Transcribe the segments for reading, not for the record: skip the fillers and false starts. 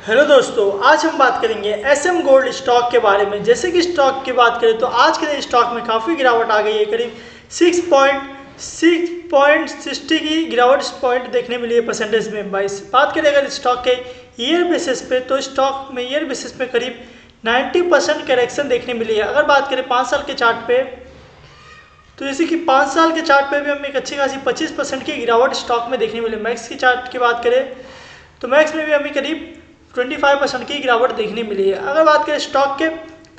Hello दोस्तों, आज हम बात करेंगे एसएम गोल्ड स्टॉक के बारे में। जैसे कि स्टॉक की बात करें तो आज के दिन स्टॉक में काफ़ी गिरावट आ गई है। करीब 6.60 की गिरावट पॉइंट देखने मिली है परसेंटेज में। बात करें अगर स्टॉक के ईयर बेसिस पे तो स्टॉक में ईयर बेसिस पे करीब 90% करेक्शन देखने मिली है। अगर बात करें 5 साल के चार्ट पे तो जैसे कि 5 साल के चार्ट पे भी हमें एक अच्छी खासी 25% की गिरावट स्टॉक में देखने मिली। मैक्स की चार्ट की बात करें तो मैक्स में भी हमें करीब 25% की गिरावट देखने मिली है। अगर बात करें स्टॉक के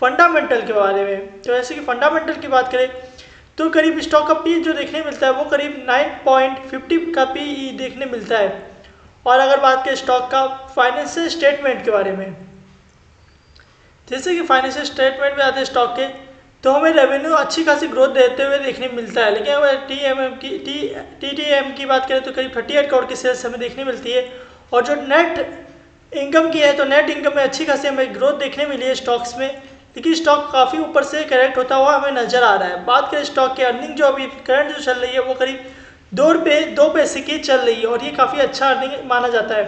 फंडामेंटल के बारे में तो जैसे कि फंडामेंटल की बात करें तो करीब स्टॉक का पी जो देखने मिलता है वो करीब 9.50 का पी देखने मिलता है। और अगर बात करें स्टॉक का फाइनेंशियल स्टेटमेंट के बारे में, जैसे कि फाइनेंशियल स्टेटमेंट में आते हैं स्टॉक के तो हमें रेवेन्यू अच्छी खासी ग्रोथ देते हुए देखने मिलता है। लेकिन अगर टीटीएम की बात करें तो करीब 38 करोड़ की सेल्स हमें देखने मिलती है। और जो नेट इनकम की है तो नेट इनकम में अच्छी खासी हमें ग्रोथ देखने मिली है स्टॉक्स में। लेकिन स्टॉक काफ़ी ऊपर से करेक्ट होता हुआ हमें नजर आ रहा है। बात करें स्टॉक की अर्निंग जो अभी करंट जो चल रही है वो करीब 2 पैसे की चल रही है और ये काफ़ी अच्छा अर्निंग माना जाता है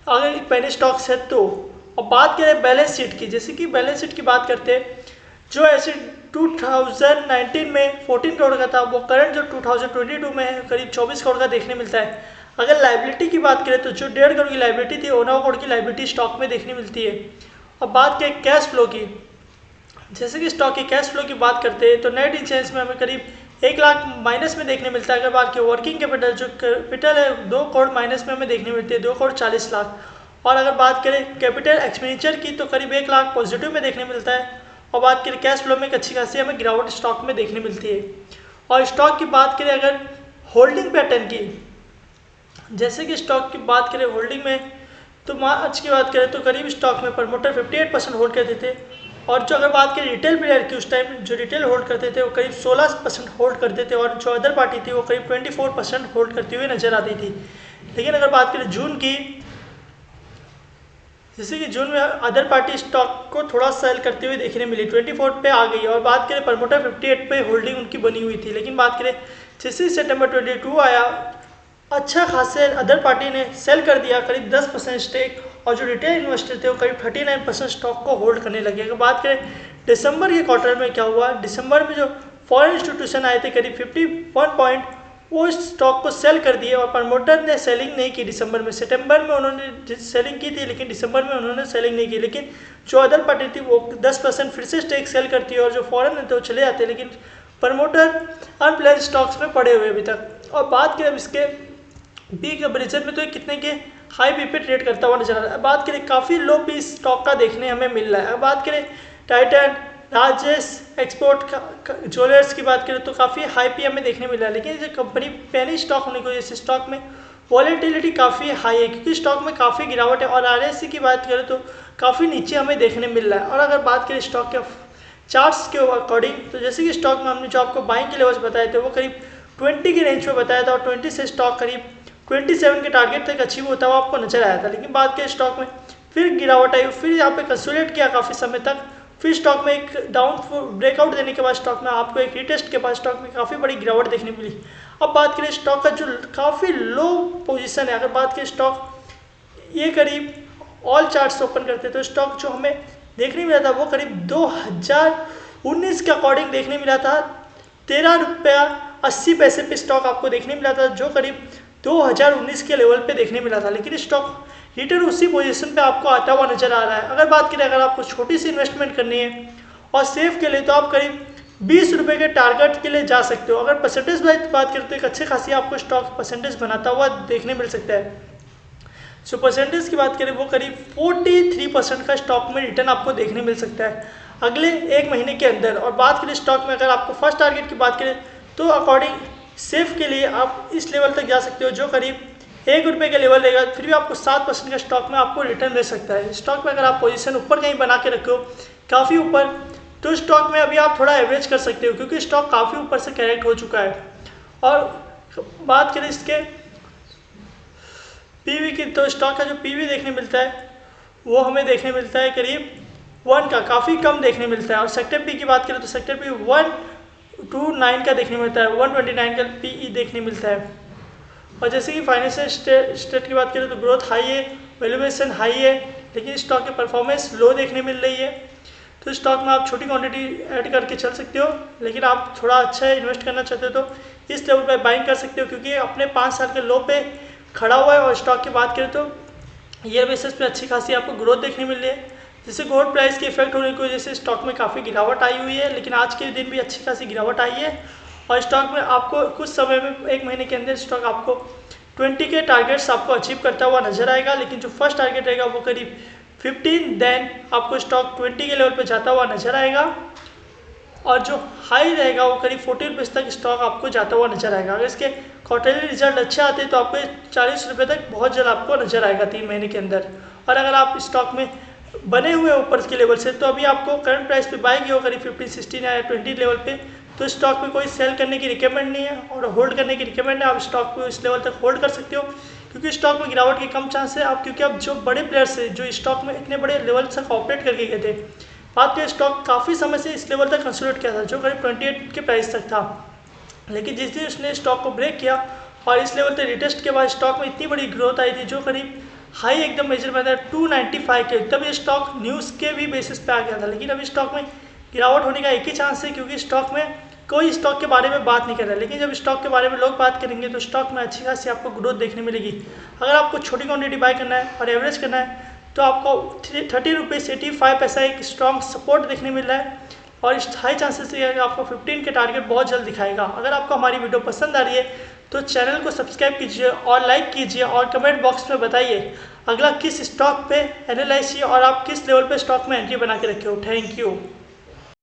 अगर पेनी स्टॉक्स है तो। और बात करें बैलेंस शीट की, जैसे कि बैलेंस शीट की बात करते हैं जो ऐसे 2019 में 14 करोड़ का था वो करंट जो 2022 में है करीब 24 करोड़ का देखने मिलता है। अगर लाइबिलिटी की बात करें तो जो 1.5 करोड़ की लाइबिलिटी थी 9 करोड़ की लाइबिलिटी स्टॉक में देखने मिलती है। और बात करें कैश फ्लो की, जैसे कि स्टॉक की कैश फ्लो की बात करते हैं तो नेट इंश्योरेंस में हमें करीब 1 लाख माइनस में देखने मिलता है। अगर बात की वर्किंग कैपिटल जो कैपिटल है 2 करोड़ माइनस में हमें देखने मिलती है, 2 करोड़ 40 लाख। और अगर बात करें कैपिटल एक्सपेंडिचर की तो करीब 1 लाख पॉजिटिव में देखने मिलता है। और बात करें कैश फ्लो में एक अच्छी खासी हमें गिरावट स्टॉक में देखने मिलती है। और स्टॉक की बात करें अगर होल्डिंग पैटर्न की, जैसे कि स्टॉक की बात करें होल्डिंग में तो मार्च की बात करें तो करीब स्टॉक में प्रमोटर 58% होल्ड करते थे। और जो अगर बात करें रिटेल प्लेयर की उस टाइम जो रिटेल होल्ड करते थे वो करीब 16% होल्ड करते थे। और जो अदर पार्टी थी वो करीब 24% होल्ड करती हुई नजर आती थी। लेकिन अगर बात करें जून की, जैसे कि जून में अदर पार्टी स्टॉक को थोड़ा सेल करते हुए देखने मिली, 24 पे आ गई। और बात करें प्रमोटर 58 पे होल्डिंग उनकी बनी हुई थी। लेकिन बात करें जैसे सितंबर 22 आया अच्छा खासे अदर पार्टी ने सेल कर दिया करीब 10% स्टेक। और जो रिटेल इन्वेस्टर थे वो करीब 39% स्टॉक को होल्ड करने लगे। अगर बात करें दिसंबर के क्वार्टर में क्या हुआ, दिसंबर में जो फॉरेन इंस्टीट्यूशन आए थे करीब 51 पॉइंट वो स्टॉक को सेल कर दिए। और प्रमोटर ने सेलिंग नहीं की दिसंबर में। सितंबर में उन्होंने सेलिंग की थी लेकिन दिसंबर में उन्होंने सेलिंग नहीं की। लेकिन जो अदर पार्टी थी वो 10% फिर से स्टेक सेल करती है और जो फॉरेन थे वो चले जाते हैं। लेकिन प्रमोटर अनप्लेड स्टॉक्स में पड़े हुए अभी तक। और बात करें इसके बी कंपेरिजन में तो ये कितने के हाई पी पे ट्रेड करता हुआ नजर आ रहा है। बात करें काफ़ी लो पी स्टॉक का देखने हमें मिल रहा है। अब बात करें टाइटन राजेश एक्सपोर्ट ज्वेलर्स की बात करें तो काफ़ी हाई पी हमें देखने मिल रहा है। लेकिन जो कंपनी पहली स्टॉक होने की वजह से स्टॉक में वॉलेटिलिटी काफ़ी हाई है क्योंकि स्टॉक में काफ़ी गिरावट है। और आरएससी की बात करें तो काफ़ी नीचे हमें देखने मिल रहा है। और अगर बात करें स्टॉक के चार्ट्स के अकॉर्डिंग तो जैसे कि स्टॉक में हमने जो आपको बाइंग के लेवल्स बताए थे वो करीब 20 के रेंज में बताया था और 20 से स्टॉक करीब 27 के टारगेट तक अचीव होता हुआ आपको नजर आया था। लेकिन बात करें स्टॉक में फिर गिरावट आई, फिर यहाँ पे कंसोलिडेट किया काफ़ी समय तक, फिर स्टॉक में एक डाउन ब्रेकआउट देने के बाद स्टॉक में आपको एक रीटेस्ट के बाद स्टॉक में काफ़ी बड़ी गिरावट देखने मिली। अब बात करें स्टॉक का जो काफ़ी लो पोजीशन है, अगर बात करें स्टॉक ये करीब ऑल चार्ट्स ओपन करते तो स्टॉक जो हमें देखने मिला था वो करीब 2019 के अकॉर्डिंग देखने मिला था 13 रुपया 80 पैसे पे स्टॉक आपको देखने मिला था जो करीब 2019 के लेवल पे देखने मिला था। लेकिन स्टॉक रिटर्न उसी पोजीशन पे आपको आता हुआ नजर आ रहा है। अगर बात करें अगर आपको छोटी सी इन्वेस्टमेंट करनी है और सेफ के लिए तो आप करीब 20 रुपये के टारगेट के लिए जा सकते हो। अगर परसेंटेज वाइज बात करें तो एक अच्छे खासी आपको स्टॉक परसेंटेज बनाता हुआ देखने मिल सकता है। जो परसेंटेज की बात करें वो करीब 43% का स्टॉक में रिटर्न आपको देखने मिल सकता है अगले 1 महीने के अंदर। और बात करें स्टॉक में अगर आपको फर्स्ट टारगेट की बात करें तो अकॉर्डिंग सेफ के लिए आप इस लेवल तक जा सकते हो जो करीब 1 रुपये का लेवल रहेगा। फिर भी आपको 7% का स्टॉक में आपको रिटर्न मिल सकता है। स्टॉक में अगर आप पोजीशन ऊपर कहीं बना के रखे हो काफ़ी ऊपर तो स्टॉक में अभी आप थोड़ा एवरेज कर सकते हो क्योंकि स्टॉक काफ़ी ऊपर से करेक्ट हो चुका है। और बात करें इसके पीवी की तो स्टॉक का जो पीवी देखने मिलता है वो हमें देखने मिलता है करीब 1 का, काफ़ी कम देखने मिलता है। और सेक्टर पी की बात करें तो सेक्टर पी 129 का देखने मिलता है, 129 का पीई देखने मिलता है। और जैसे कि फाइनेंशियल स्टेट की बात करें तो ग्रोथ हाई है, वैल्यूएशन हाई है, लेकिन स्टॉक की परफॉर्मेंस लो देखने मिल रही है। तो स्टॉक में आप छोटी क्वांटिटी ऐड करके चल सकते हो, लेकिन आप थोड़ा अच्छा इन्वेस्ट करना चाहते हो तो इस लेवल पर बाइंग कर सकते हो, क्योंकि अपने 5 साल के लो पे खड़ा हुआ है। और स्टॉक की बात करें तो ईयर बेसिस पे अच्छी खासी आपको ग्रोथ देखने मिल रही है, जिससे गोल्ड प्राइस की इफेक्ट होने की वजह से स्टॉक में काफ़ी गिरावट आई हुई है। लेकिन आज के दिन भी अच्छी खासी गिरावट आई है और स्टॉक में आपको कुछ समय में 1 महीने के अंदर स्टॉक आपको 20 के टारगेट्स आपको अचीव करता हुआ नजर आएगा। लेकिन जो फर्स्ट टारगेट रहेगा वो करीब 15, देन आपको स्टॉक 20 के लेवल पे जाता हुआ नजर आएगा और जो हाई रहेगा वो करीब 40 रुपीज़ तक स्टॉक आपको जाता हुआ नजर आएगा। अगर इसके क्वार्टरली रिजल्ट अच्छे आते हैं तो आपको 40 रुपये तक बहुत जल्द आपको नजर आएगा 3 महीने के अंदर। और अगर आप स्टॉक में बने हुए ऊपर के लेवल से, तो अभी आपको करंट प्राइस पे बाइंग हो करीब 15, 16 या 20 लेवल पे, तो स्टॉक में कोई सेल करने की रिकमेंड नहीं है और होल्ड करने की रिकमेंड है। आप स्टॉक को इस लेवल तक होल्ड कर सकते हो, क्योंकि स्टॉक में गिरावट के कम चांस है। आप क्योंकि अब जो बड़े प्लेयर्स है जो स्टॉक में इतने बड़े लेवल तक ऑपरेट करके गए थे, बात करें स्टॉक काफ़ी समय से इस लेवल तक कंसोलिडेट किया था जो करीब 28 के प्राइस तक था। लेकिन जिस दिन उसने स्टॉक को ब्रेक किया और इस लेवल तक रिटेस्ट के बाद स्टॉक में इतनी बड़ी ग्रोथ आई थी जो करीब हाई एकदम मेजर में था 295 के, तब ये स्टॉक न्यूज़ के भी बेसिस पे आ गया था। लेकिन अभी स्टॉक में गिरावट होने का एक ही चांस है, क्योंकि स्टॉक में कोई स्टॉक के बारे में बात नहीं कर रहा है। लेकिन जब स्टॉक के बारे में लोग बात करेंगे तो स्टॉक में अच्छी खासी आपको ग्रोथ देखने मिलेगी। अगर आपको छोटी क्वांटिटी बाय करना है और एवरेज करना है तो आपको 30 रुपीज़ 85 पैसा एक स्ट्रॉन्ग सपोर्ट देखने मिल रहा है और इस हाई चांसेस है कि आपको 15 के टारगेट बहुत जल्द दिखाएगा। अगर आपको हमारी वीडियो पसंद आ रही है तो चैनल को सब्सक्राइब कीजिए और लाइक कीजिए और कमेंट बॉक्स में बताइए अगला किस स्टॉक पे एनालाइज किए और आप किस लेवल पे स्टॉक में एंट्री बना के रखे हो। Thank you.